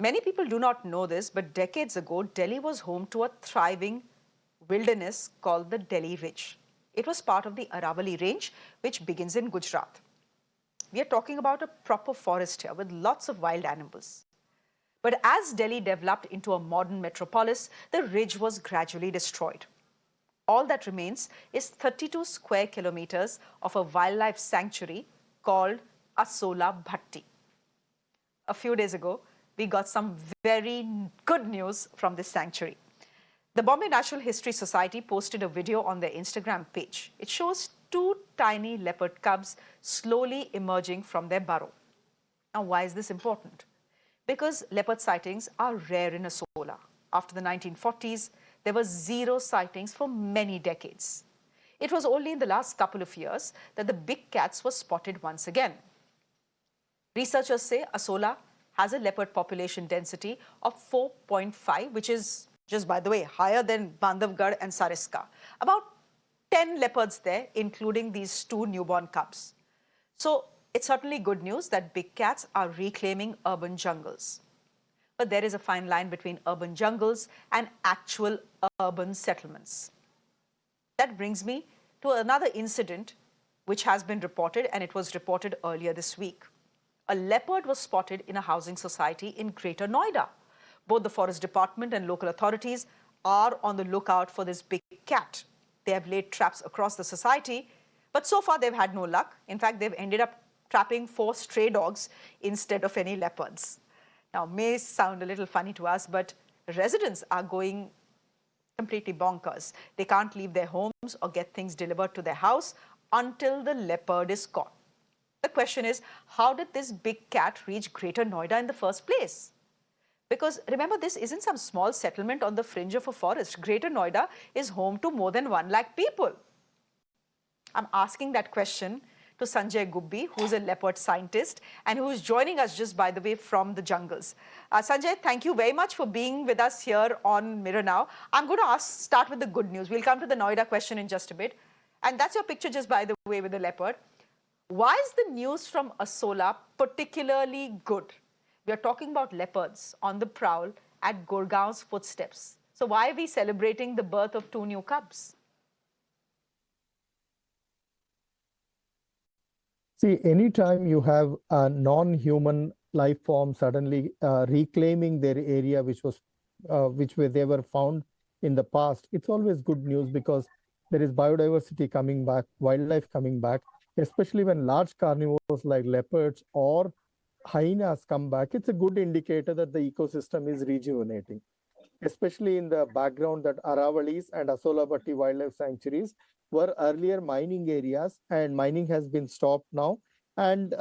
Many people do not know this, but decades ago, Delhi was home to a thriving wilderness called the Delhi Ridge. It was part of the Aravalli Range, which begins in Gujarat. We are talking about a proper forest here with lots of wild animals. But as Delhi developed into a modern metropolis, the ridge was gradually destroyed. All that remains is 32 square kilometers of a wildlife sanctuary called Asola Bhatti. A few days ago, we got some very good news from this sanctuary. The Bombay Natural History Society posted a video on their Instagram page. It shows two tiny leopard cubs slowly emerging from their burrow. Now, why is this important? Because leopard sightings are rare in Asola. After the 1940s, there were zero sightings for many decades. It was only in the last couple of years that the big cats were spotted once again. Researchers say Asola has a leopard population density of 4.5, which is, just by the way, higher than Bandhavgarh and Sariska. About 10 leopards there, including these two newborn cubs. So it's certainly good news that big cats are reclaiming urban jungles. But there is a fine line between urban jungles and actual urban settlements. That brings me to another incident which has been reported, and it was reported earlier this week. A leopard was spotted in a housing society in Greater Noida. Both the Forest Department and local authorities are on the lookout for this big cat. They have laid traps across the society, but so far they've had no luck. In fact, they've ended up trapping 4 stray dogs instead of any leopards. Now, may sound a little funny to us, but residents are going completely bonkers. They can't leave their homes or get things delivered to their house until the leopard is caught. The question is, how did this big cat reach Greater Noida in the first place? Because remember, this isn't some small settlement on the fringe of a forest. Greater Noida is home to more than 1 lakh people. I'm asking that question to Sanjay Gubbi, who's a leopard scientist and who's joining us just, by the way, from the jungles. Sanjay, thank you very much for being with us here on Mirror Now. I'm going to start with the good news. We'll come to the Noida question in just a bit. And that's your picture, just by the way, with the leopard. Why is the news from Asola particularly good? We are talking about leopards on the prowl at Gurgaon's footsteps. So why are we celebrating the birth of 2 new cubs? See, anytime you have a non-human life form suddenly reclaiming their area, which they were found in the past, it's always good news because there is biodiversity coming back, wildlife coming back, especially when large carnivores like leopards or hyenas come back. It's a good indicator that the ecosystem is rejuvenating, especially in the background that Aravallis and Asolabhatti wildlife sanctuaries were earlier mining areas, and mining has been stopped now, and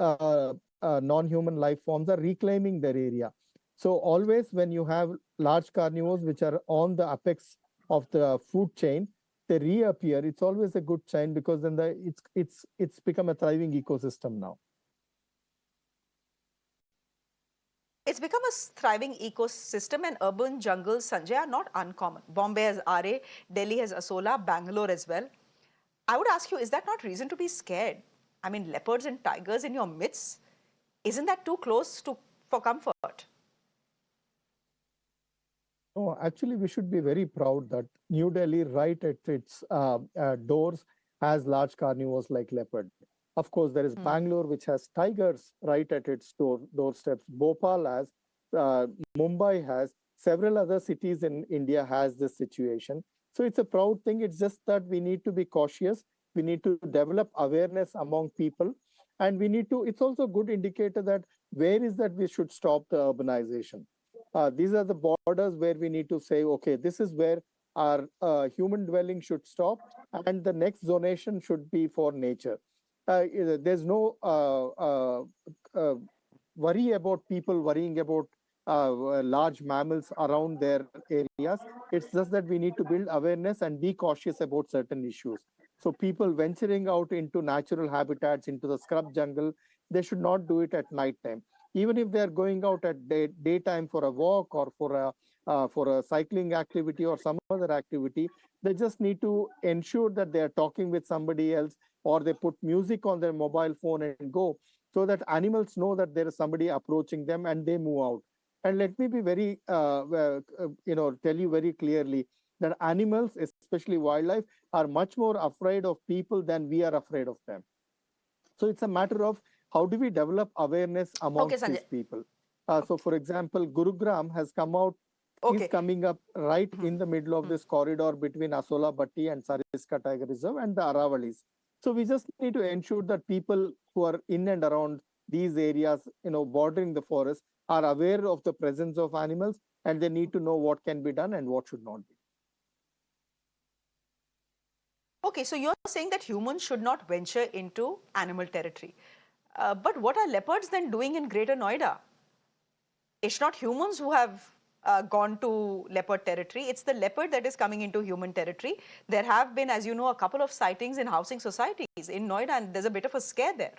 non-human life forms are reclaiming their area. So always when you have large carnivores which are on the apex of the food chain, they reappear. It's always a good sign because then it's become a thriving ecosystem now. It's become a thriving ecosystem, and urban jungles, Sanjay, are not uncommon. Bombay has RA, Delhi has Asola, Bangalore as well. I would ask you, is that not reason to be scared? I mean, leopards and tigers in your midst, isn't that too close for comfort? No, actually, we should be very proud that New Delhi, right at its doors, has large carnivores like leopard. Of course, there is Bangalore, which has tigers right at its doorsteps. Bhopal has, Mumbai has, several other cities in India has this situation. So it's a proud thing. It's just that we need to be cautious. We need to develop awareness among people. And we need to, it's also a good indicator that where is that we should stop the urbanization. These are the borders where we need to say, okay, this is where our human dwelling should stop, and the next zonation should be for nature. There's no worry about people worrying about large mammals around their areas. It's just that we need to build awareness and be cautious about certain issues. So people venturing out into natural habitats, into the scrub jungle, they should not do it at night time. Even if they're going out at daytime for a walk or for a cycling activity or some other activity, they just need to ensure that they are talking with somebody else, or they put music on their mobile phone and go, so that animals know that there is somebody approaching them and they move out. And let me be very, tell you very clearly that animals, especially wildlife, are much more afraid of people than we are afraid of them. So it's a matter of how do we develop awareness Okay, amongst Sanjay. these people. So, for example, Gurugram has come out, is Okay. coming up right Hmm. in the middle of Hmm. this corridor between Asola Batti and Sariska Tiger Reserve and the Aravalis. So we just need to ensure that people who are in and around these areas, bordering the forest, are aware of the presence of animals, and they need to know what can be done and what should not be. Okay, so you're saying that humans should not venture into animal territory. But what are leopards then doing in Greater Noida? It's not humans who have gone to leopard territory. It's the leopard that is coming into human territory. There have been, as you know, a couple of sightings in housing societies in Noida, and there's a bit of a scare there.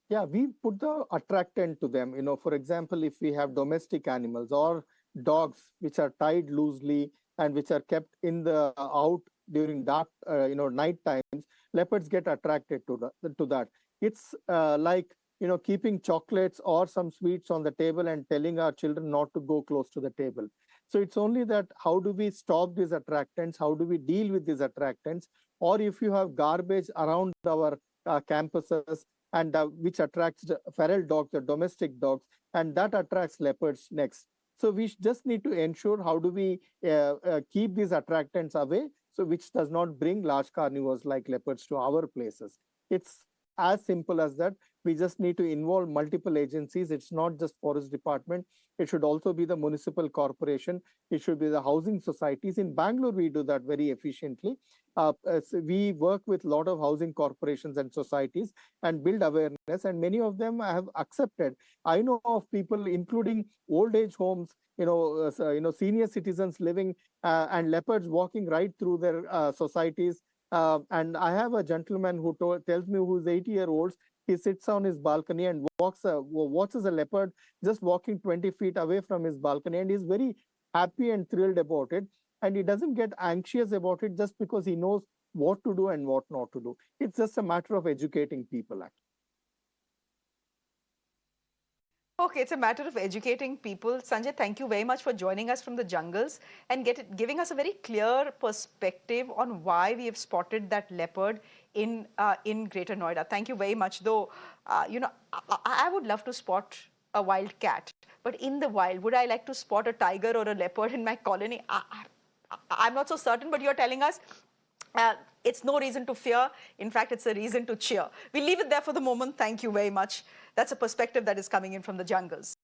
Yeah, we put the attractant to them. For example, if we have domestic animals or dogs which are tied loosely and which are kept in the out during dark, night times, leopards get attracted to that. It's like keeping chocolates or some sweets on the table and telling our children not to go close to the table. So it's only that how do we stop these attractants? How do we deal with these attractants? Or if you have garbage around our campuses, and which attracts the feral dogs, the domestic dogs, and that attracts leopards next. So we just need to ensure how do we keep these attractants away, so which does not bring large carnivores like leopards to our places. It's as simple as that. We just need to involve multiple agencies. It's not just forest department. It should also be the municipal corporation. It should be the housing societies. In Bangalore, we do that very efficiently. So we work with a lot of housing corporations and societies and build awareness, and many of them have accepted. I know of people including old age homes, senior citizens living, and leopards walking right through their societies. And I have a gentleman who tells me, who's 80-year-old, he sits on his balcony and watches a leopard just walking 20 feet away from his balcony, and he's very happy and thrilled about it, and he doesn't get anxious about it just because he knows what to do and what not to do. It's just a matter of educating people, actually. Okay, it's a matter of educating people. Sanjay, thank you very much for joining us from the jungles and giving us a very clear perspective on why we have spotted that leopard in Greater Noida. Thank you very much. Though, I would love to spot a wild cat, but in the wild, would I like to spot a tiger or a leopard in my colony? I'm not so certain, but you're telling us it's no reason to fear. In fact, it's a reason to cheer. We'll leave it there for the moment. Thank you very much. That's a perspective that is coming in from the jungles.